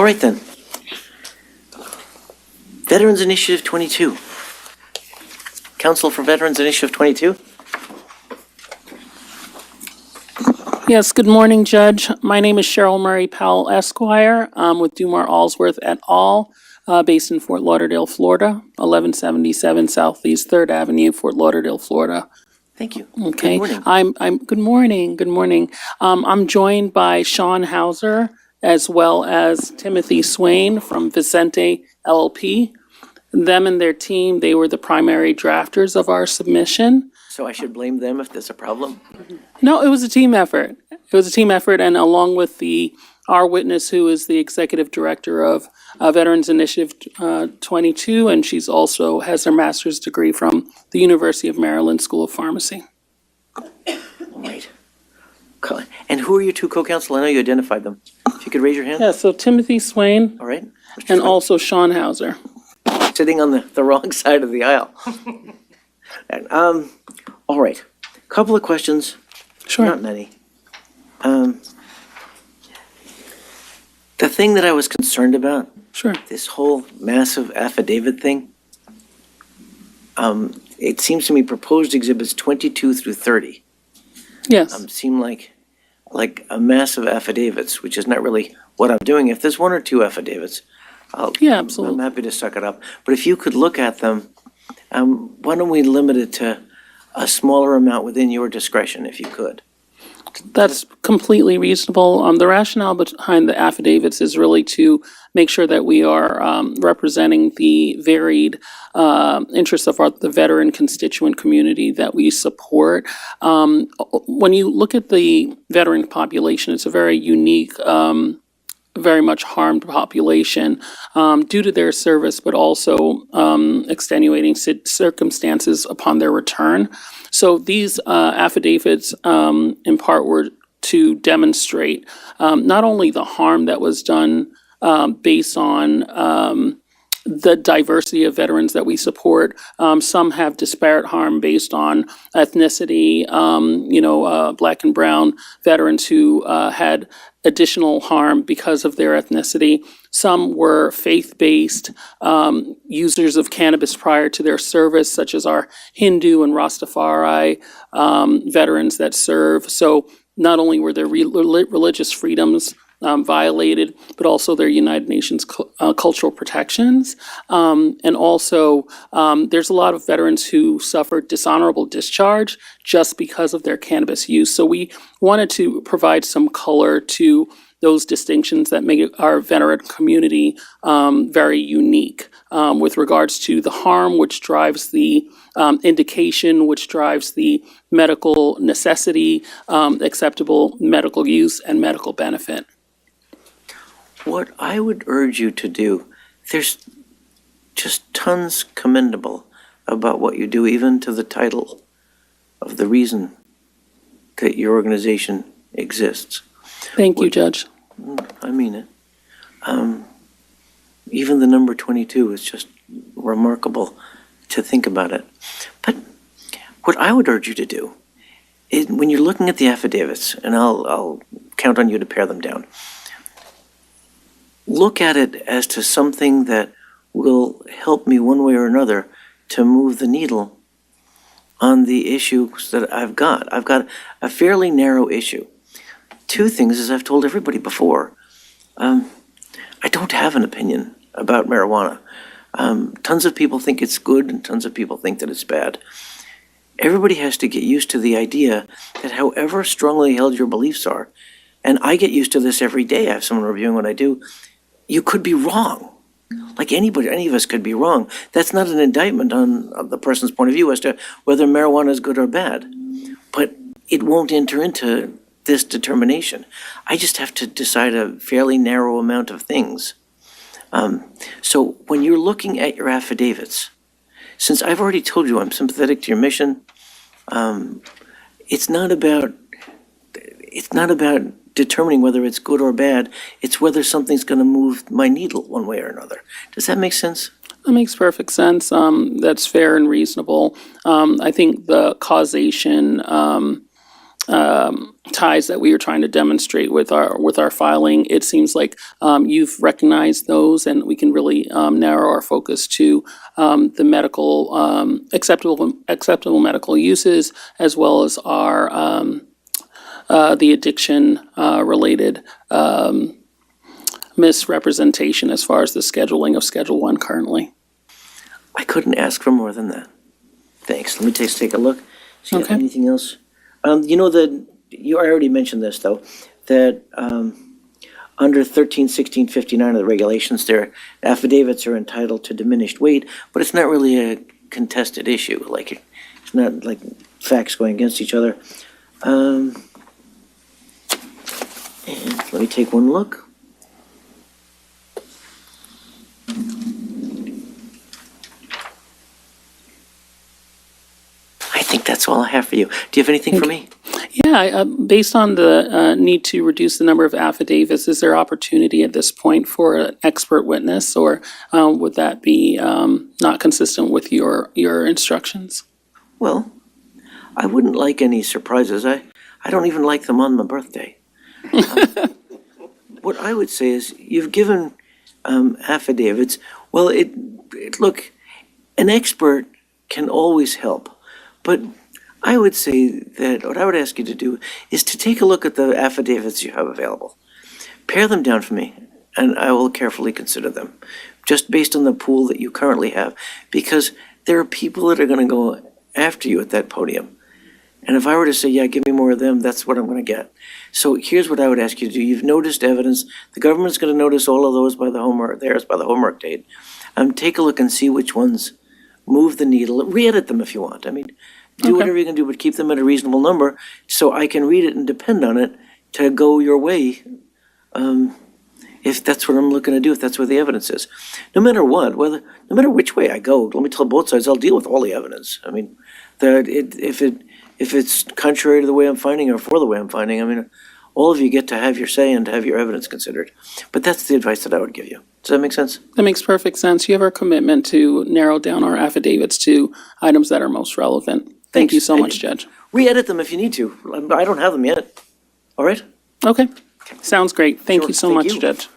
right then. Veterans Initiative 22. Council for Veterans Initiative 22. Yes, good morning, Judge. My name is Cheryl Murray Powell Esquire. I'm with Dumar Allsworth et al., based in Fort Lauderdale, Florida, 1177 Southeast 3rd Avenue, Fort Lauderdale, Florida. Thank you. Okay. Good morning. Good morning. Good morning. I'm joined by Sean Hauser as well as Timothy Swain from Vicente LLP. Them and their team, they were the primary drafters of our submission. So I should blame them if there's a problem? No, it was a team effort. It was a team effort, and along with our witness, who is the executive director of Veterans Initiative 22, and she's also has her master's degree from the University of Maryland School of Pharmacy. All right. And who are your two co-counsel? I know you identified them. If you could raise your hand. Yeah, so Timothy Swain All right. Mr. and Swain. Also Sean Hauser. Sitting on the wrong side of the aisle. And, all right. Couple of questions. Sure. Not many. The thing that I was concerned about, Sure. this whole massive affidavit thing, it seems to me proposed exhibits 22 through 30 Yes. seem like a massive affidavits, which is not really what I'm doing. If there's one or two affidavits, Yeah, I'm absolutely. happy to suck it up. But if you could look at them, why don't we limit it to a smaller amount within your discretion, if you could? That's completely reasonable. The rationale behind the affidavits is really to make sure that we are representing the varied interests of the veteran constituent community that we support. When you look at the veteran population, it's a very unique, very much harmed population due to their service, but also extenuating circumstances upon their return. So these affidavits, in part, were to demonstrate not only the harm that was done based on the diversity of veterans that we support. Some have disparate harm based on ethnicity, Black and brown veterans who had additional harm because of their ethnicity. Some were faith-based users of cannabis prior to their service, such as our Hindu and Rastafari veterans that serve. So not only were their religious freedoms violated, but also their United Nations cultural protections. And also, there's a lot of veterans who suffered dishonorable discharge just because of their cannabis use. So we wanted to provide some color to those distinctions that make our veteran community very unique with regards to the harm, which drives the indication, which drives the medical necessity, acceptable medical use, and medical benefit. What I would urge you to do, there's just tons commendable about what you do, even to the title of the reason that your organization exists. Thank you, Judge. I mean it. Even the number 22 is just remarkable to think about it. But what I would urge you to do is, when you're looking at the affidavits, and I'll count on you to pare them down, look at it as to something that will help me one way or another to move the needle on the issues that I've got. I've got a fairly narrow issue. Two things, as I've told everybody before, I don't have an opinion about marijuana. Tons of people think it's good and tons of people think that it's bad. Everybody has to get used to the idea that however strongly held your beliefs are, and I get used to this every day, I have someone reviewing what I do, you could be wrong. Like any of us could be wrong. That's not an indictment on the person's point of view as to whether marijuana is good or bad. But it won't enter into this determination. I just have to decide a fairly narrow amount of things. So when you're looking at your affidavits, since I've already told you I'm sympathetic to your mission, it's not about determining whether it's good or bad. It's whether something's going to move my needle one way or another. Does that make sense? That makes perfect sense. That's fair and reasonable. I think the causation ties that we are trying to demonstrate with our filing. It seems like you've recognized those, and we can really narrow our focus to the medical acceptable medical uses, as well as our the addiction related misrepresentation as far as the scheduling of Schedule 1 currently. I couldn't ask for more than that. Thanks. Let me take a look. See if Okay. anything else. You know that you already mentioned this though, that under 131659 of the regulations, their affidavits are entitled to diminished weight, but it's not really a contested issue. Like it's not like facts going against each other. And let me take one look. I think that's all I have for you. Do you have anything for me? Yeah, based on the need to reduce the number of affidavits, is there opportunity at this point for an expert witness, or would that be not consistent with your instructions? Well, I wouldn't like any surprises. I don't even like them on my birthday. What I would say is you've given affidavits. Well, look, an expert can always help, but I would say that what I would ask you to do is to take a look at the affidavits you have available. Pare them down for me, and I will carefully consider them, just based on the pool that you currently have, because there are people that are going to go after you at that podium. And if I were to say, yeah, give me more of them, that's what I'm going to get. So here's what I would ask you to do. You've noticed evidence. The government's going to notice all of those by the homework, theirs by the homework date. Take a look and see which ones move the needle. Re-edit them if you want. I mean, do Okay. whatever you can do, but keep them at a reasonable number so I can read it and depend on it to go your way. If that's what I'm looking to do, if that's where the evidence is. No matter what, no matter which way I go, let me tell both sides, I'll deal with all the evidence. I mean, if it's contrary to the way I'm finding or for the way I'm finding, I mean, all of you get to have your say and to have your evidence considered. But that's the advice that I would give you. Does that make sense? That makes perfect sense. You have our commitment to narrow down our affidavits to items that are most relevant. Thank you Thanks. so much, Judge. Re-edit them if you need to. I don't have them yet. All right? Okay, sounds great. Thank Sure. you so Thank much, you. Judge.